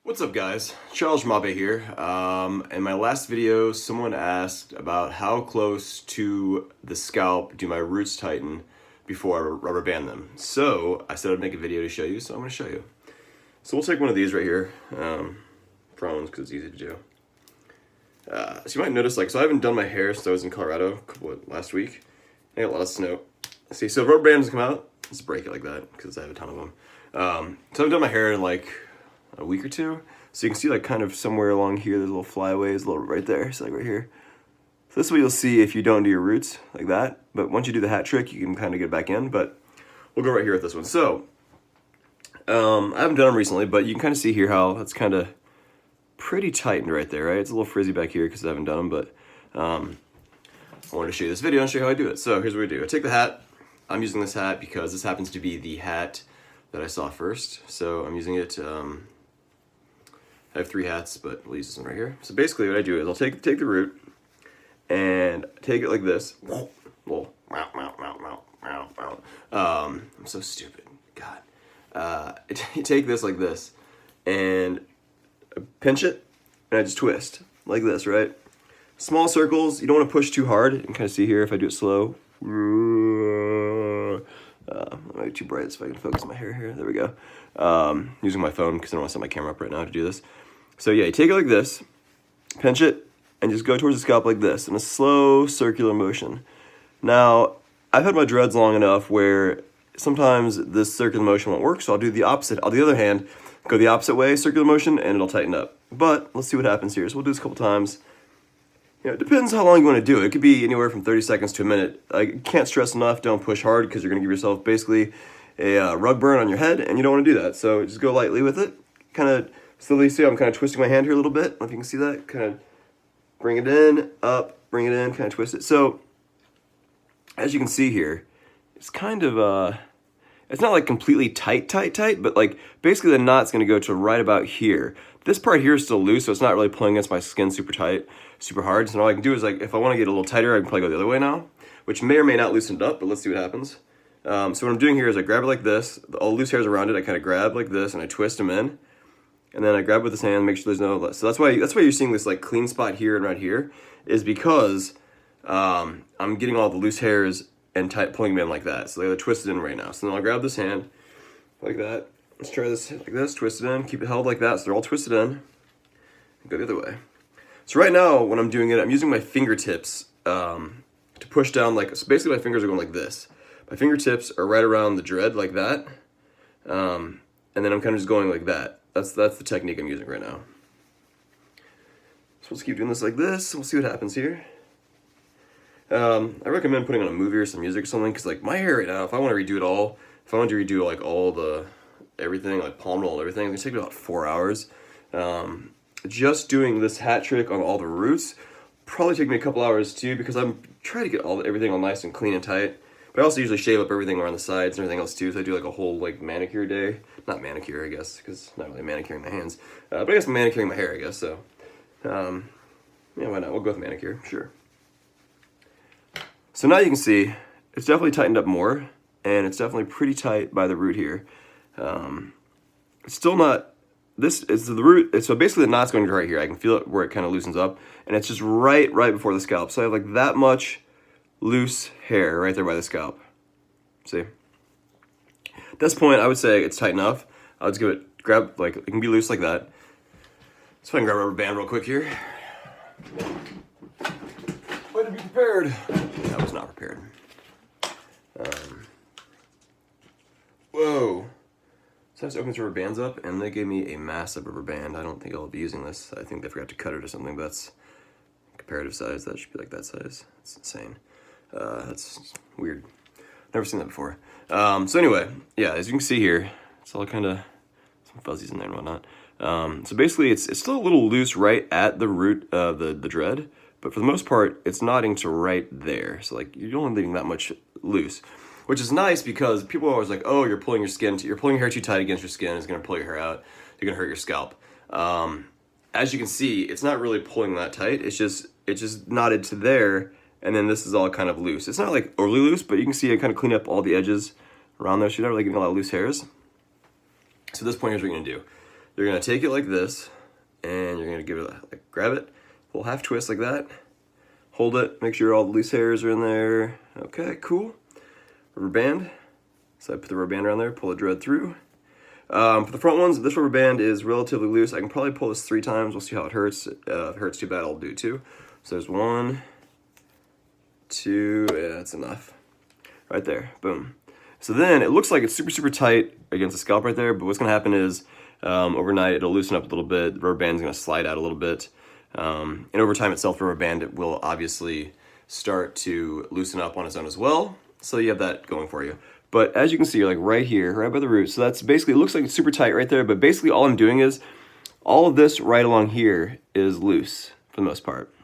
What's up guys, Charles Mabe here. In my last video, someone asked about how close to the scalp do my roots tighten before I rubber band them. So I said I'd make a video to show you, so I'm going to show you. So we'll take one of these right here, prongs because it's easy to do. So you might notice, so I haven't done my hair since I was in Colorado last week. I got a lot of snow. See, so if rubber bands come out, let's break it like that because I have a ton of them. So I've done my hair in like a week or two, so you can see like kind of somewhere along here there's little flyaways, a little right there, so like right here. So this is what you'll see if you don't do your roots like that, but once you do the hat trick you can kind of get back in. But we'll go right here with this one. So I haven't done them recently, but you can kind of see here how it's kind of pretty tightened right there, right? It's a little frizzy back here because I haven't done them, but I wanted to show you this video and show you how I do it. So here's what we do. I take the hat. I'm using this hat because this happens to be the hat that I saw first, so I'm using it. I have 3 hats, but we'll use this one right here. So basically what I do is I'll take the root and take it like this. I'm so stupid, God. You take this like this and pinch it and I just twist like this, right? Small circles, you don't want to push too hard. You can kind of see here if I do it slow. Maybe too bright so I can focus my hair here. There we go. Using my phone because I don't want to set my camera up right now to do this. So yeah, you take it like this, pinch it, and just go towards the scalp like this in a slow circular motion. Now, I've had my dreads long enough where sometimes this circular motion won't work, so I'll do the opposite. On the other hand, go the opposite way, circular motion, and it'll tighten up. But let's see what happens here. So we'll do this a couple times. You know, it depends how long you want to do it. It could be anywhere from 30 seconds to a minute. I can't stress enough, don't push hard because you're going to give yourself basically a rug burn on your head, and you don't want to do that. So just go lightly with it. Kind of slowly, see I'm kind of twisting my hand here a little bit. I don't know if you can see that. Kind of bring it in, up, bring it in, kind of twist it. So as you can see here, it's kind of, it's not like completely tight, but like basically the knot's going to go to right about here. This part here is still loose, so it's not really pulling against my skin super tight, super hard. So all I can do is, like, if I want to get a little tighter, I can probably go the other way now, which may or may not loosen it up, but let's see what happens. So what I'm doing here is I grab it like this, all the loose hairs around it, I kind of grab like this, and I twist them in, and then I grab with this hand, make sure there's no, so that's why you're seeing this like clean spot here and right here, is because I'm getting all the loose hairs and pulling them in like that. So they're twisted in right now. So then I'll grab this hand like that. Let's try this like this, twist it in, keep it held like that, so they're all twisted in, and go the other way. So right now, when I'm doing it, I'm using my fingertips to push down, like, so basically my fingers are going like this. My fingertips are right around the dread like that, and then I'm kind of just going like that. That's the technique I'm using right now. So let's keep doing this like this, we'll see what happens here. I recommend putting on a movie or some music or something, because like my hair right now, if I want to redo it all, if I want to redo like all the everything, like palm roll and everything, it's gonna take about 4 hours. Just doing this hat trick on all the roots probably take me a couple hours too, because I'm trying to get everything all nice and clean and tight. But I also usually shave up everything around the sides and everything else too, so I do like a whole like manicure day. Not manicure, I guess, because not really manicuring my hands, but I guess I'm manicuring my hair, I guess. So yeah, why not? We'll go with manicure, sure. So now you can see it's definitely tightened up more, and it's definitely pretty tight by the root here. It's still not, this is the root, so basically the knot's going right here. I can feel it where it kind of loosens up, and it's just right before the scalp. So I have like that much loose hair right there by the scalp. See? At this point, I would say it's tight enough. I'll just grab, like, it can be loose like that. So I can grab a rubber band real quick here. Way to be prepared. I was not prepared. Whoa. So I just opened these rubber bands up, and they gave me a massive rubber band. I don't think I'll be using this. I think they forgot to cut it or something, but that's comparative size. That should be like that size. It's insane. That's weird. Never seen that before. So anyway, yeah, as you can see here, it's all kind of some fuzzies in there and whatnot. So basically, it's still a little loose right at the root of the dread, but for the most part, it's knotting to right there. So like, you're only leaving that much loose, which is nice because people are always like, oh, you're pulling your hair too tight against your skin. It's going to pull your hair out. You're going to hurt your scalp. As you can see, it's not really pulling that tight. It's just knotted to there, and then this is all kind of loose. It's not like overly loose, but you can see I kind of clean up all the edges around there, so you're not really getting a lot of loose hairs. So at this point, here's what you're going to do. you're gonna take it like this, and you're gonna give it grab it, pull half twist like that, hold it, make sure all the loose hairs are in there. Okay, cool. Rubber band. So I put the rubber band around there, pull the dread through. For the front ones, this rubber band is relatively loose. I can probably pull this 3 times. We'll see how it hurts. If it hurts too bad, I'll do 2. So there's 1, 2, yeah, that's enough. Right there, boom. So then it looks like it's super, super tight against the scalp right there, but what's gonna happen is overnight it'll loosen up a little bit. The rubber band's gonna slide out a little bit. And over time itself, the rubber band, it will obviously start to loosen up on its own as well. So you have that going for you. But as you can see, you're like right here, right by the root. So that's basically, it looks like it's super tight right there, but basically all I'm doing is, all of this right along here is loose for the most part.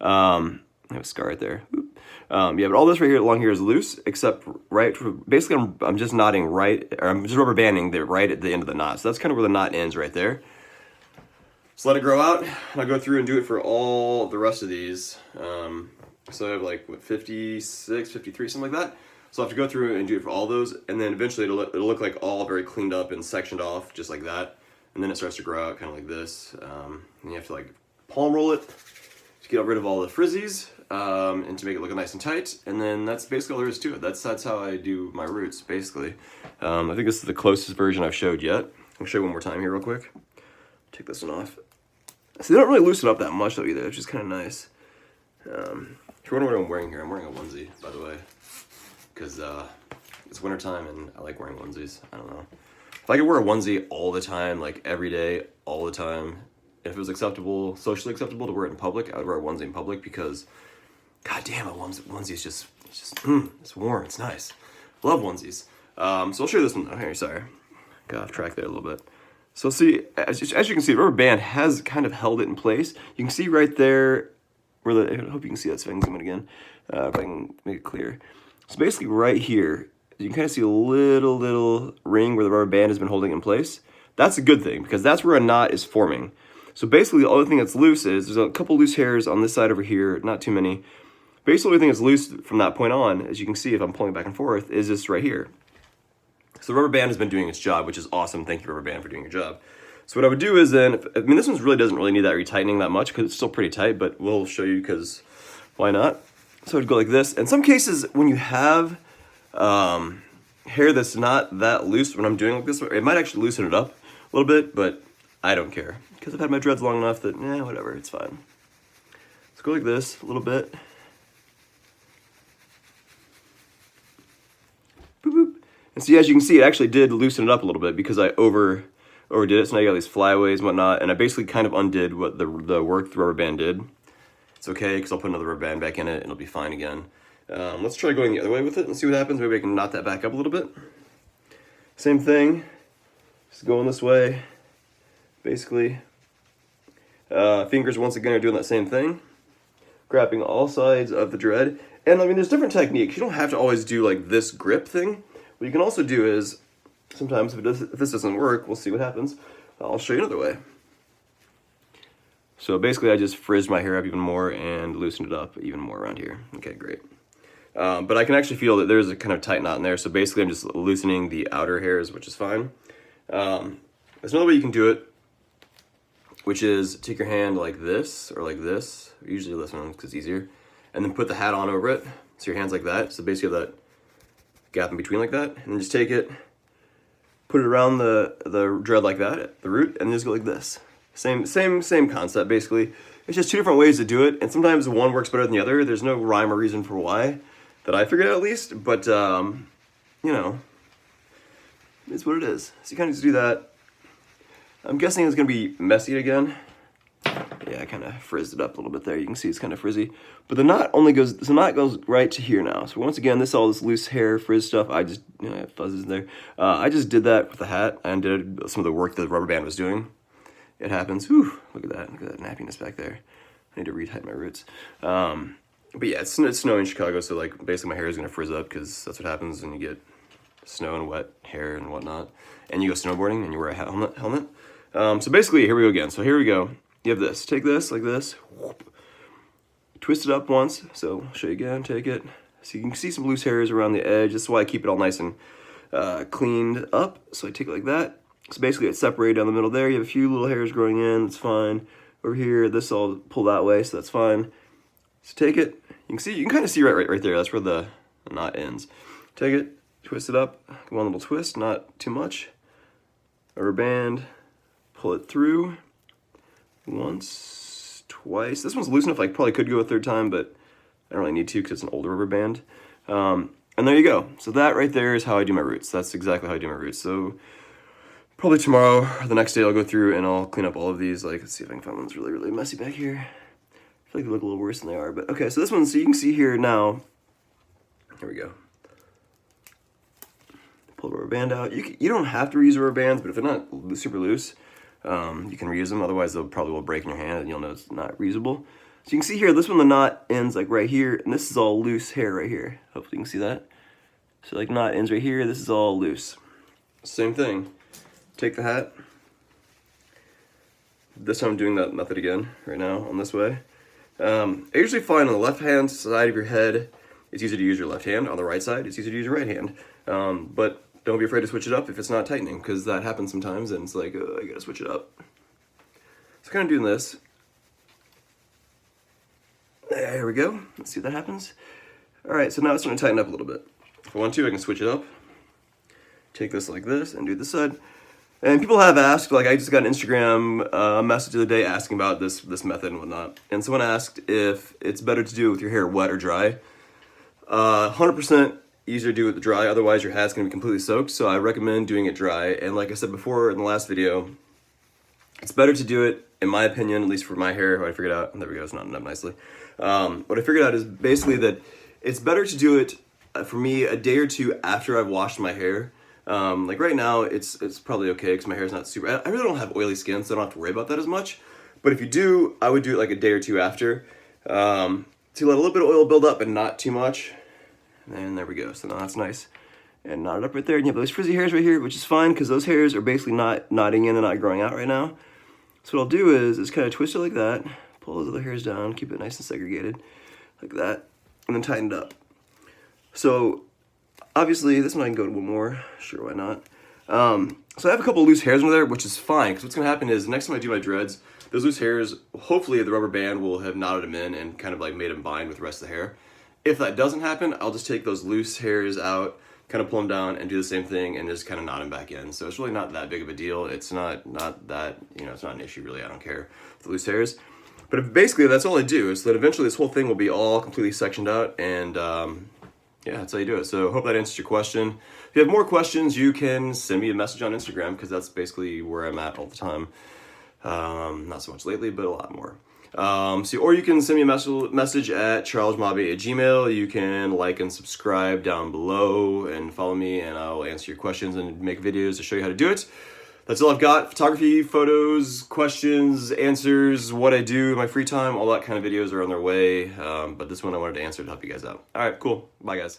I have a scar right there. Yeah, but all this right here along here is loose, except basically I'm just knotting right, or I'm just rubber banding right at the end of the knot. So that's kind of where the knot ends right there. So let it grow out, and I'll go through and do it for all the rest of these. So I have like, what, 56, 53, something like that. So I'll have to go through and do it for all those, and then eventually it'll look like all very cleaned up and sectioned off, just like that. And then it starts to grow out kind of like this. And you have to like palm roll it to get rid of all the frizzies, and to make it look nice and tight. And then that's basically all there is to it. That's how I do my roots, basically. I think this is the closest version I've showed yet. I'll show you one more time here real quick. Take this one off. So they don't really loosen up that much though either, which is kind of nice. If you're wondering what I'm wearing here, I'm wearing a onesie, by the way. Because it's wintertime and I like wearing onesies. I don't know. If I could wear a onesie all the time, like every day, all the time, if it was acceptable, socially acceptable to wear it in public, I would wear a onesie in public because, god damn, a onesie is just it's warm, it's nice. Love onesies. So I'll show you this one. Oh, here, sorry. Got off track there a little bit. So see, as you can see, the rubber band has kind of held it in place. You can see right there where I hope you can see that so I can zoom in again, if I can make it clear. So basically right here, you can kind of see a little ring where the rubber band has been holding in place. That's a good thing because that's where a knot is forming. So basically the only thing that's loose is, there's a couple loose hairs on this side over here, not too many. Basically the only thing that's loose from that point on, as you can see if I'm pulling back and forth, is this right here. So the rubber band has been doing its job, which is awesome. Thank you, rubber band, for doing your job. So what I would do is then, this one doesn't really need that retightening that much because it's still pretty tight, but we'll show you because why not? So I'd go like this. In some cases, when you have hair that's not that loose, when I'm doing like this, it might actually loosen it up a little bit, but I don't care because I've had my dreads long enough that, whatever, it's fine. Let's go like this a little bit. Boop, boop. And see, as you can see, it actually did loosen it up a little bit because I overdid it. So now you got these flyaways and whatnot, and I basically kind of undid what the work the rubber band did. It's okay, because I'll put another rubber band back in it, and it'll be fine again. Let's try going the other way with it and see what happens. Maybe I can knot that back up a little bit. Same thing, just going this way, basically. Fingers, once again, are doing that same thing. Grabbing all sides of the dread. And, I mean, there's different techniques. You don't have to always do, like, this grip thing. What you can also do is, sometimes if this doesn't work, we'll see what happens. I'll show you another way. So basically I just frizzed my hair up even more and loosened it up even more around here. Okay, great. But I can actually feel that there's a kind of tight knot in there, so basically I'm just loosening the outer hairs, which is fine. There's another way you can do it, which is take your hand like this, or like this, usually this one because it's easier, and then put the hat on over it, so your hand's like that, so basically you have that gap in between like that, and then just take it, put it around the dread like that, at the root, and then just go like this. Same concept, basically. It's just 2 different ways to do it, and sometimes one works better than the other. There's no rhyme or reason for why, that I figured out at least, but, you know, it's what it is. So you kind of just do that. I'm guessing it's going to be messy again. Yeah, I kind of frizzed it up a little bit there. You can see it's kind of frizzy. But the knot goes right to here now. So once again, all this loose hair, frizz stuff, I just, I have fuzzes in there. I just did that with the hat. I undid some of the work that the rubber band was doing. It happens. Whew, look at that nappiness back there. I need to retighten my roots. But yeah, it's snowing in Chicago, so like basically my hair is gonna frizz up because that's what happens when you get snow and wet hair and whatnot. And you go snowboarding and you wear a helmet. So basically, here we go again. So here we go. You have this. Take this like this. Whoop. Twist it up once. So I'll show you again. Take it. So you can see some loose hairs around the edge. This is why I keep it all nice and cleaned up. So I take it like that. So basically it's separated down the middle there. You have a few little hairs growing in, that's fine. Over here, this all pull that way, so that's fine. So take it, you can kind of see right there, that's where the knot ends. Take it, twist it up, one little twist, not too much. Rubber band, pull it through once, twice. This one's loose enough, I probably could go a third time, but I don't really need to because it's an older rubber band. And there you go. So that right there is how I do my roots. That's exactly how I do my roots. So probably tomorrow or the next day I'll go through and I'll clean up all of these. Like, let's see if I can find one's really messy back here. I feel like they look a little worse than they are, but okay. So this one, so you can see here now. Here we go. Pull the rubber band out. You don't have to reuse rubber bands, but if they're not super loose, you can reuse them. Otherwise, they'll probably will break in your hand and you'll know it's not reusable. So you can see here, this one, the knot ends like right here, and this is all loose hair right here. Hopefully you can see that. So like knot ends right here, this is all loose. Same thing. Take the hat. This time I'm doing that method again right now on this way. I usually find on the left hand side of your head, it's easier to use your left hand. On the right side, it's easier to use your right hand. But don't be afraid to switch it up if it's not tightening, because that happens sometimes and it's like, oh, I gotta switch it up. So kind of doing this. There we go. Let's see what that happens. All right, so now it's going to tighten up a little bit. If I want to, I can switch it up. Take this like this and do this side. And people have asked, like I just got an Instagram message the other day asking about this method and whatnot. And someone asked if it's better to do it with your hair wet or dry. 100% easier to do it with dry, otherwise your hat's going to be completely soaked. So I recommend doing it dry. And like I said before in the last video, it's better to do it, in my opinion, at least for my hair, what I figured out, and there we go, it's knotting up nicely. What I figured out is basically that it's better to do it, for me, a day or two after I've washed my hair. Like right now, it's probably okay because my hair's not super, I really don't have oily skin, so I don't have to worry about that as much. But if you do, I would do it like a day or two after, to let a little bit of oil build up and not too much. And there we go, so now that's nice. And knot it up right there, and you have those frizzy hairs right here, which is fine because those hairs are basically not knotting in and not growing out right now. So what I'll do is kind of twist it like that, pull those other hairs down, keep it nice and segregated, like that, and then tighten it up. So obviously this one I can go to one more, sure, why not. So I have a couple of loose hairs under there, which is fine, because what's going to happen is next time I do my dreads, those loose hairs, hopefully the rubber band will have knotted them in and kind of like made them bind with the rest of the hair. If that doesn't happen, I'll just take those loose hairs out, kind of pull them down and do the same thing and just kind of knot them back in. So it's really not that big of a deal. It's not that, it's not an issue really. I don't care with the loose hairs. But basically that's all I do is that eventually this whole thing will be all completely sectioned out and yeah, that's how you do it. So hope that answers your question. If you have more questions, you can send me a message on Instagram because that's basically where I'm at all the time. Not so much lately, but a lot more. Or you can send me a message at charlesmobby@gmail.com. You can like and subscribe down below and follow me, and I'll answer your questions and make videos to show you how to do it. That's all I've got. Photography, photos, questions, answers, what I do in my free time, all that kind of videos are on their way. But this one I wanted to answer to help you guys out. All right, cool. Bye, guys.